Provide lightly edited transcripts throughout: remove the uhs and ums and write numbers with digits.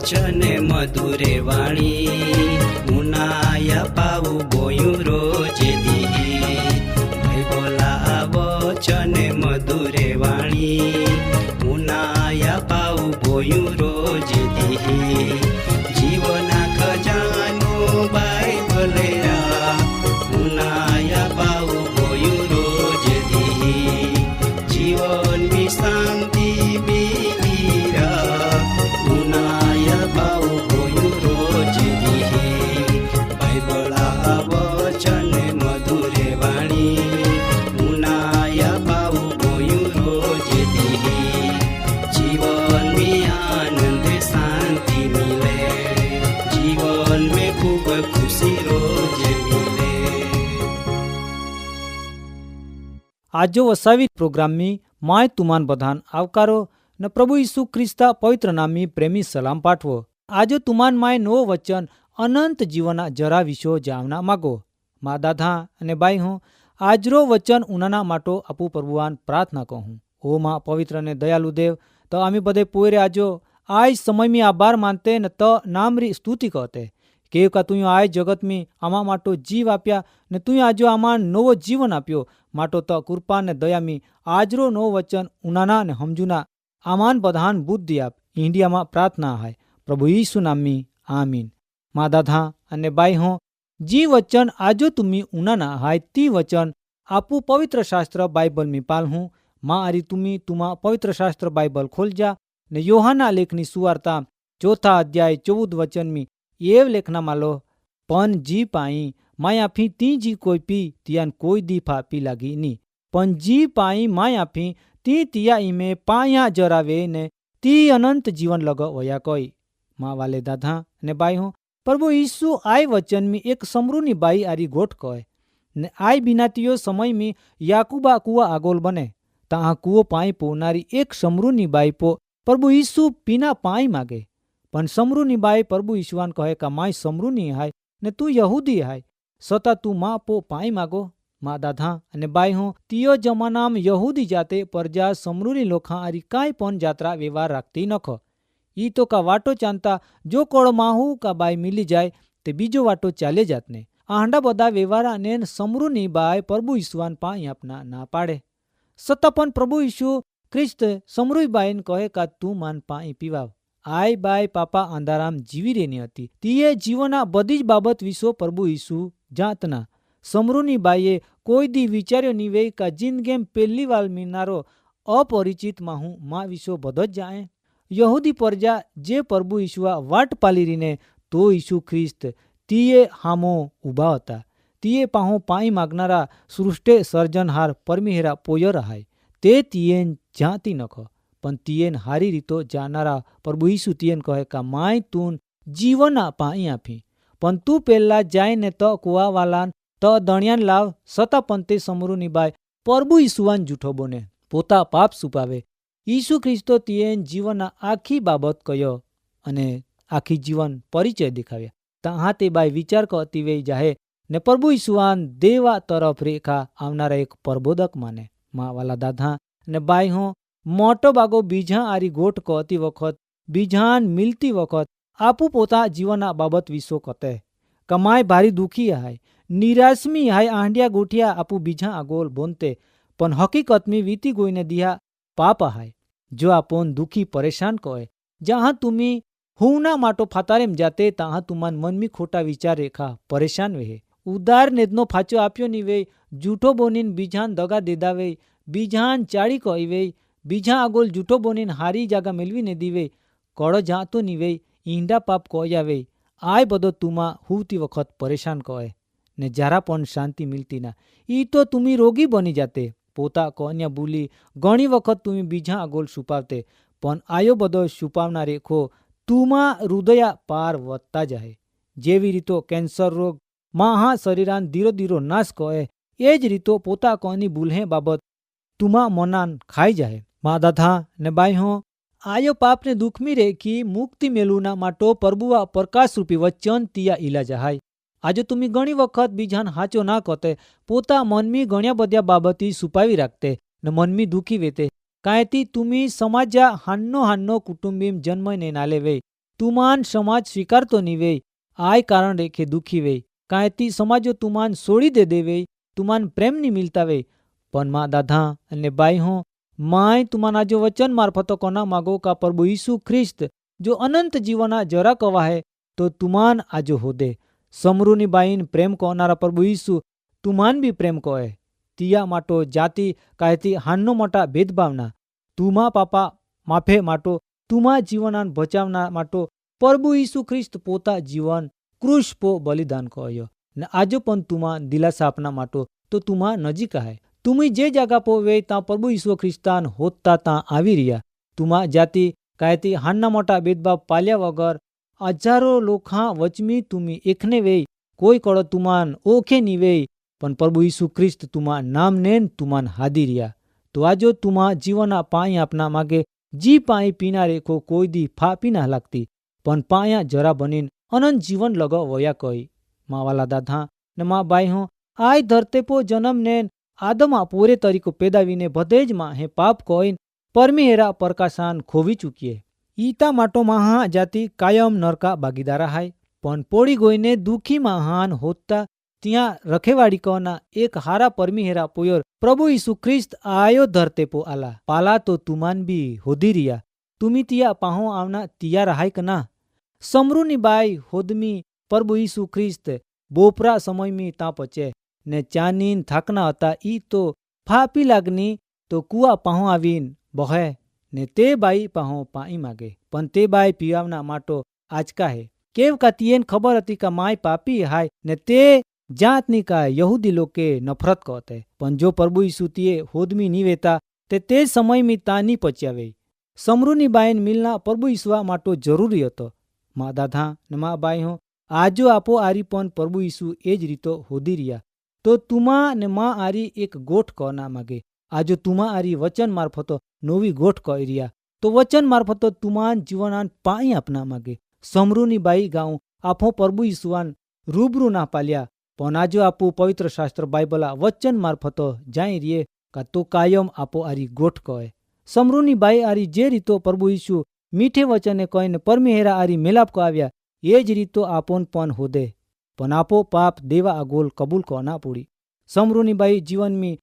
વચને મધુરે વાણી મુનાયા પાવું બોયું રોજે દી. ભાઈ બોલા વચને મધુરે વાણી મુનાયા પાવું બોયું રોજે દી. જીવના ખજાનો બાઇબલે મુનાયા પાવું બોયું રોજે દી. જીવનની શાંતિ आजो वसावी प्रोग्राम में माय तुमान बधान आवकारो न प्रभु यीशु ख्रिस्ता पवित्र नामी प्रेमी सलाम पाठवो. आजो तुमान माय नो वचन अनंत जीवना जरा विशो जावना मागो. मा दादा अने बाई हूँ आजरो वचन उनाना माटो अपू प्रभुवान प्रार्थना कहूँ. ओ माँ पवित्र ने दयालु देव तो आमी बधे पोरे आजो आज समय में आभार मानते न तो नामरी स्तुति कहते केव का तुयो आय जगत में आमा माटो जीव आप्या ने तुयो आजो आमा नवो जीवन आप्यो माटो तो कृपा ने दया में आजरो नो वचन उनाना ने हमजुना आमान बधान बुद्धि आप इंडिया में प्रार्थना है प्रभु यीशु नाम में आमीन. मा दादा अने बाई हो जी वचन आजो तुम्ही उनाना हाय ती वचन आपू पवित्र शास्त्र बाइबल में पाल हूँ. माँ आरी तुम्ही तुमा पवित्र शास्त्र बाइबल खोल जा ने योहाना लेखनी सुवार्ता 4 अध्याय 14 वचन में एव लेखना मालो पन जी पाई मायाफी ती जी कोई पी तियान कोई दी फापी लागी नी पन जी पाई मायाफी ती तिया इमे पाया जरावे ने ती अनंत जीवन लग वया कोई. माँ वाले दादा ने बाई हो प्रभु यीशु आय वचन में एक समरूनी बाई आरी गोठ कहे ने आय बिनातीयो समय में याकूबा कुआ आगोल बने ता कुओ पाई पोनारी एक समरूनी बाई पो प्रभु यीशु पीना पाई मागे पण समरूनी बाई प्रभु यीशुवान कहे का माय समरूनी हाय ने तू यहूदी हाय सता तू माँ पो पाई मागो. माँ दादा अने बाई हो तियो जमानाम यहूदी जाते प्रजा समरूनी लोखा आरी काई पण जात्रा व्यवहार राखती नखो. ई तो का वाटो चांता जो कोड़ माहू का बाई मिली जाए ते बीजो वाटो चाले जातने आंडा बदा व्यवहारा ने समरूनी बाई प्रभु यीशुवान पाई अपना ना पाड़े सता पण प्रभु यीशु ख्रिस्त समरूई बाईन कहे का तू मान पाई पीवाव. आय बाय पापा अंधाराम जीवी रेनी हती तीए जीवना बधी ज बाबत विशो प्रभु यीशु जातना. समरूनी बाईए कोई दी विचार्यो नीवे का जिंदगीम पहली वाल मीनारो अपरिचित माहू माँ विशो बदत जाए. यहूदी प्रजा जे प्रभु यीशुआ वाट पाली रीने तो यीशु ख्रिस्त तीए हामो उभा हता तीए पाहो पाई मागनारा सृष्टे सर्जनहार परमेहरा पोयर हाय ते तीएन जाती नखो पण तीएन हारी रीतो जानारा प्रभु यीशु तीएन कहे का माय तून जीवना पाई आपी पण तू पेला जाय ने तो कुआ वालान तो दणियान लाव सता पण ते समरूनी बाय प्रभु यीशुवान जूठो बोने पोता पाप सुपावे. यीशु ख्रिस्तो तीएन जीवना आखी बाबत कयो अने आखी जीवन परिचय देखाव्या तहाँ ते बाय विचार करती वे जाहे ने प्रभु यीशुवान देवा तरफ रेखा आवनारा एक प्रबोधक माने. माँ वाला दादा ने बाई हो मोटो बागो बीजा आरी गोट कहती वखत बीजान मिलती वखत आपू पोता जीवना बाबत विसो कते कमाय भारी दुखी हाय निराशमी हाय आंडिया गोठिया आपू बीजा आगोल बोनते पण हकीकत में वीती गोईने दिया पाप हाय जो आपोन दुखी परेशान कहे जहाँ तुम्ही हुना माटो फातारेम जाते तहाँ तुमान मन में खोटा विचार रेखा परेशान वे उदार नेदनो फाचो आप्यो नी वे जूठो बोनीन बीजान दगा देदावे बीजान चाड़ी कहीवे बीजा आगोल जूठो बोनीन हारी जागा मेलवी ने दीवे कड़ो जातो नीवे ईंडा पाप कयावे आय बदो तुमा हुती वखत परेशान कहे ने जरा पण शांति मिलती ना ई तो तुमी रोगी बनी जाते પોતા કોન્ય ભૂલી ઘણી વખત તુમી બીજા આગોલ છુપાવતે, પણ આયો બધો છુપાવના રેખો તુમાં હૃદયા પાર વધતા જાય. જેવી રીતો કેન્સર રોગ મહા શરીરાન ધીરો ધીરો નાશ કહે, એ જ રીતો પોતા કોની ભૂલહે બાબત તુમા મનાન ખાઈ જાય. મા દાદા ને બાઈ હો, આયો પાપને દુખમી રેખી મુક્તિ મેલુના માટો પ્રભુવા પ્રકાશરૂપી વચન તિયા ઈલાજ હાય. આજે તુમી ઘણી વખત બીજાન હાચો ના કહતે, પોતા મનમી ઘણ્યા બધા બાબતી છુપાવી રાખતે ને મનમી દુખી વેતે. કાંયથી તુમી સમાજા હાન્નો કુટુંબીમ જન્મને નાલે વેય, તુમાન સમાજ સ્વીકારતો ની વેય, આય કારણ રેખે દુખી વેય. કાંયથી સમાજો તુમાન છોડી દે દેવેય, તુમાન પ્રેમ ની મિલતા વેય. પણ મા દાદા અને બાઈ હો, માય તુમાના જો વચન મારફતો કોના માગો કા પ્રભુ ઈસુ ખ્રિસ્ત જો અનંત જીવના જરા કવાહે તો તુમાન આજો હોદે. સમરૂની બાઈન પ્રેમ કોનારા પ્રભુ ઈસુ તુમાન બી પ્રેમ કહે. તિયા માટો જાતિ કાયથી હાનનો મોટા ભેદભાવના તુમા પાપા માફે માટો તુમા જીવનાન બચાવના માટો પ્રભુ ઈસુ ખ્રિસ્ત પોતા જીવન ક્રુશ પો બલિદાન કહ્યો ને આજો પણ તુમા દિલાસા આપના માટો તો તુમા નજીક આહે. તુમી જે જાગા પો વે તાં પ્રભુ ઈસુ ખ્રિસ્તાન હોતા તાં આવી રહ્યા. તુમા જાતિ કાયથી હાનના મોટા ભેદભાવ પાલ્યા વગર હજારો લોખા વચમી તુમી એકને વેય, કોઈ કળો તુમાન ઓખે ની વેય, પણ પ્રભુ ઈસુ ખ્રિસ્ત તુમા નામ નેન તુમાન હાદી રહ્યા. તો આજો તુમા જીવના પાઈ આપના માગે જી પાઈ પીના રેખો કોઈ દી ફા પીના લાગતી, પણ પાયા જરા બનીન અનંત જીવન લગ વયા કઈ. માવાલા દાદા ને મા બાઈ હો, આય ધરતે પો જન્મ નેન આદમા પોરે તરીકો પેદાવીને બધે જ માં હે પાપ કોઈન પરમી હેરા પરકાશાન ખોવી ચૂકીએ. ઈતા માટો મહા જાતિ કાયમ નરકા ભાગીદારા હાય, પણ પોળી ગોઈને દુઃખી મહાન હોતા ત્યાં રખેવાડી કના એક હારા પરમી હેરા પોયોર પ્રભુ ઈસુ ખ્રિસ્ત આયો ધરતે પો આલા. પાલા તો તુમાન બી હોદી રહ્યા, તુમી તિયા પાહો આવના તિયા રહાય કના. સમરૂની બાઈ હોદમી પ્રભુ ઈસુ ખ્રિસ્ત બોપરા સમયમી તાં પચે ને ચાનીન થાકના હતા. ઈ તો ફાપી લાગની તો કુવા પાહો આવીન બહે ને તે બાઈ પાહો પાઈ માગે, પણ તે બાઈ પીવાના માટો આજકા હે. કેવ કા તિયેન ખબર હતી કા માય પાપી હાય ને તે જાતની કા યહૂદી લોકે નફરત કહતે, પણ જો પ્રભુ ઈસુ તિયે હોદમી ની વેતા તે સમયમી તા ની પચ્યાવે. સમરૂની બાઈન મિલના પ્રભુ ઈસવા માટો જરૂરી હતો. મા દાદા ને મા બાઈ હો, આજો આપો આરી પણ પ્રભુ ઈસુ એ જ રીતો હોદી રહ્યા. તો તુમા ને મા આરી એક ગોઠ કના માગે. આજો તુમા આરી વચન મારફતો નવી ગોઠ કહી રહ્યા, તો વચન મારફતો તુમાન જીવનાન પાઈ આપના માગે. સમરૂની બાઈ ગાઉં આપો પ્રભુ ઈસુવાન રૂબરૂ ના પાલ્યા, પણ આજો આપું પવિત્ર શાસ્ત્ર બાઇબલા વચન મારફતો જાય રીએ કા તો કાયમ આપો આરી ગોઠ કહે. સમરૂની બાઈ આરી જે રીતો પ્રભુ ઈસુ મીઠે વચને કહીને પરમી હેરા આરી મેલાપ કો આવ્યા, એ જ રીતો આપોન પણ હોદે, પણ આપો પાપ દેવા આગોલ કબૂલ કો ના પૂડી. સમરૂની બાઈ જીવનમી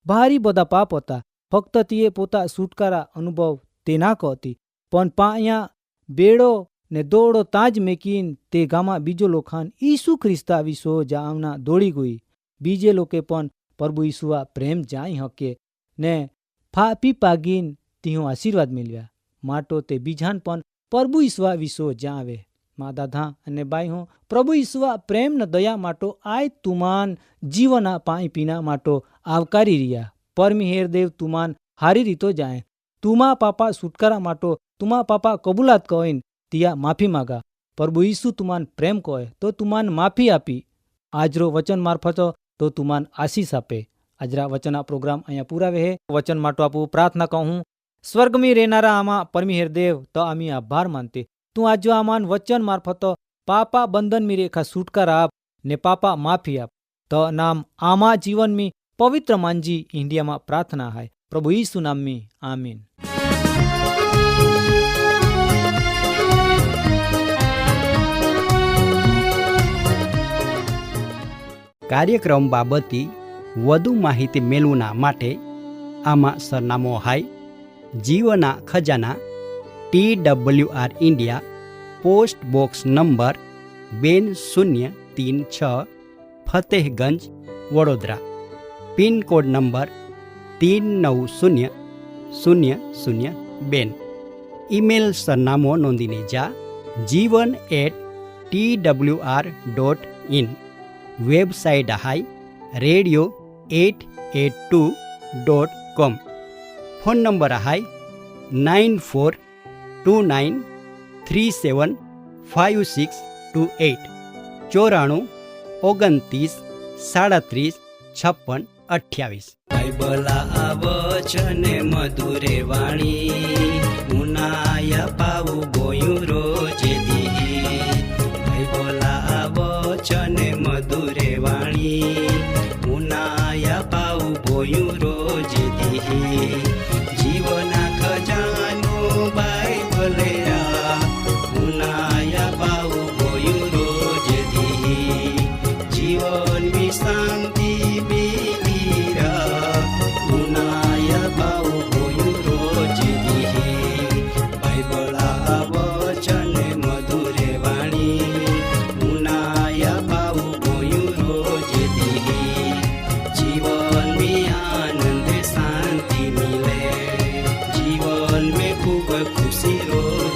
ભારી બધા પાપ હતા, ફક્ત તીએ પોતા છુટકારા અનુભવ તે ના કહતી, પણ પાયા બેડો ને દોડો તાજ મેકીન તે ગામા બીજો લોખાન ઈસુ ખ્રિસ્તા વિસો જાવના દોડી ગઈ. બીજે લોકે પણ પ્રભુ ઈસુઆ પ્રેમ જાઈ હકે ને ફાપી પાગીન તીઓ આશીર્વાદ મેળવ્યા. માટો તે બીજાન પણ પ્રભુ ઈસુઆ વિસો જાવે. મા દાદા અને બાઈ હો, પ્રભુ ઈસુઆ પ્રેમ ન દયા માટો આય તુમાન જીવના પાઈ પીના માટો આવકારી રહ્યા. પરમી હેરદેવ તુમાન હારી રીતો જાય. તુમા પાપા છુટકારા માટો તુમા પાપા કબૂલાત કહીન તિયા માફી માગા. પ્રભુ ઈસુ તુમાન પ્રેમ કહે તો તુમાન માફી આપી. આજરો વચન મારફતો તો તુમાન આશીષ આપે. આજરા વચના પ્રોગ્રામ અહીંયા પૂરાવે હે. વચન માટો આપું પ્રાર્થના કહું. સ્વર્ગમી રહેનારા આમાં પરમી હેરદેવ તો આમી આભાર માનતે તું આજો આમાન વચન મારફતો પાપા બંધનમી રેખા છુટકારા આપ ને પાપા માફી આપ. તો નામ આમા જીવનમી પવિત્ર માનજી ઇન્ડિયામાં પ્રાર્થના હાય. પ્રભુ ઈસુ નામમી આમીન. કાર્યક્રમ બાબતે વધુ માહિતી મેળવવા માટે આમાં સરનામો હાય જીવના ખજાના TWR India post box number 2036 Fatehganj Vadodara pin code number 390002. Email સરનામો નોંધીને જા jivan@twr.in. વેબસાઇટ હાય radio882.com. gmail.com। फोन नंबर हाई 9429375628 94 29 37 56 28। બાઇબલા વચને મધુરે વાણી ઉનાયા પાવું ગોયું રોજે દી બાઇબલા વચને મધુરે વાણી ઉનાયા પાવું ગોયું રોજે દી જીવના ખજાનો બાઇબલે ઉનાયા પાવું ગોયું રોજે દી જીવન શાંતિ खुशी रो